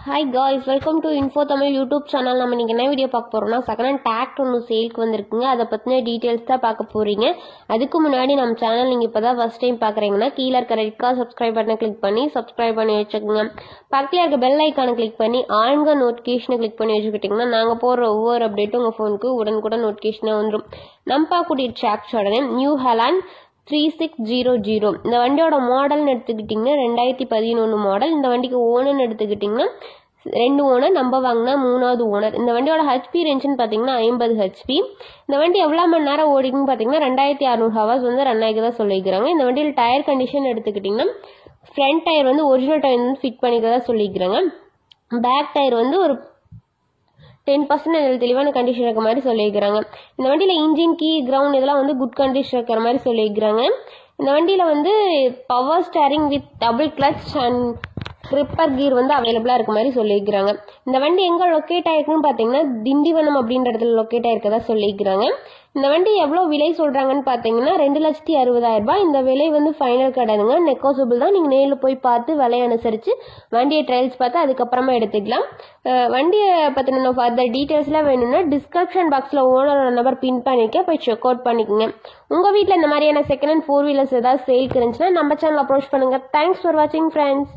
Hi guys, welcome to Info Tamil YouTube channel. நம்ம இன்னைக்கு என்ன வீடியோ பார்க்க போறோம்னா செகண்ட் ஹேண்ட் டிராக்டர் ஒன்று சேல்க்கு வந்திருக்குங்க. அதை பத்தின டீடைல்ஸ் தான் பார்க்க போறீங்க. அதுக்கு முன்னாடி நம்ம சேனல் நீங்க இப்பதான் ஃபர்ஸ்ட் டைம் பாக்குறீங்கன்னா கீழ இருக்க ரெட் கலர் சப்ஸ்கிரைப் பட்டனை கிளிக் பண்ணி சப்ஸ்கிரைப் பண்ணி வச்சுக்கோங்க. பக்கத்துல இருக்க பெல் ஐகானை கிளிக் பண்ணி ஆல்ங்க நோட்டிஃபிகேஷனை கிளிக் பண்ணி வச்சுக்கிட்டீங்கன்னா நாங்க போடுற ஒவ்வொரு அப்டேட்டும் உங்க போனுக்கு உடனுக்குடன் நோட்டிஃபிகேஷனா வந்துடும். நம்ம பார்க்கக்கூடிய டிராக்டரோட நேம் நியூ ஹாலண்ட் 3600. இந்த வண்டியோட மாடல்னு எடுத்துக்கிட்டிங்கன்னா 2011 மாடல். இந்த வண்டிக்கு ஓனர்னு எடுத்துக்கிட்டிங்கன்னா 2 ஓனர், நம்ம வாங்கினா 3வது ஓனர். இந்த வண்டியோட ஹெச்பி ரேஞ்சுன்னு பார்த்தீங்கன்னா 50 ஹெச்பி. இந்த வண்டி எவ்வளோ மணி நேரம் ஓடிக்குன்னு பார்த்தீங்கன்னா 2600 ஹவர்ஸ் வந்து ரன் ஆகிதான் சொல்லிக்கிறாங்க. இந்த வண்டியில் டயர் கண்டிஷன் எடுத்துக்கிட்டிங்கன்னா ஃப்ரண்ட் டயர் வந்து ஒரிஜினல் டயர் வந்து ஃபிட் பண்ணிக்கிறதா சொல்லிக்கிறாங்க. பேக் டயர் வந்து ஒரு 10% தெளிவான கண்டிஷன் இருக்கிற மாதிரி சொல்லியிருக்கிறாங்க. இந்த வண்டியில் இன்ஜின் கீ கிரவுண்ட் இதெல்லாம் வந்து குட் கண்டிஷன் இருக்கிற மாதிரி சொல்லியிருக்கிறாங்க. இந்த வண்டியில் வந்து power steering with double clutch and tripper gear வந்து அவைலபிளாக இருக்க மாதிரி சொல்லியிருக்கிறாங்க. இந்த வண்டி எங்கே லொக்கேட் ஆகிருக்குன்னு பார்த்தீங்கன்னா திண்டிவனம் அப்படின்ற இடத்துல லொக்கேட் ஆகிருக்கதா சொல்லியிருக்கிறாங்க. இந்த வண்டி எவ்வளோ விலை சொல்கிறாங்கன்னு பார்த்தீங்கன்னா 2,60,000 ரூபாய். இந்த விலை வந்து ஃபைனல் கிடையாதுங்க, நெகோசியபிள் தான். நீங்கள் நேரில் போய் பார்த்து விலையை அனுசரித்து வண்டியை ட்ரையல்ஸ் பார்த்து அதுக்கப்புறமா எடுத்துக்கலாம். வண்டியை பற்றின ஃபர்தர் டீட்டெயில்ஸ்லாம் வேணும்னா டிஸ்கிரிப்ஷன் பாக்ஸில் ஓனரோட நம்பர் பின் பண்ணிக்க போய் செக் அவுட் பண்ணிக்கோங்க. உங்கள் வீட்டில் இந்த மாதிரியான செகண்ட் ஹேண்ட் 4 வீலர்ஸ் ஏதாவது சேல்க்கு இருந்துச்சுன்னா நம்ம சேனல் அப்ரோச் பண்ணுங்கள். தேங்க்ஸ் ஃபார் வாட்சிங் ஃப்ரெண்ட்ஸ்.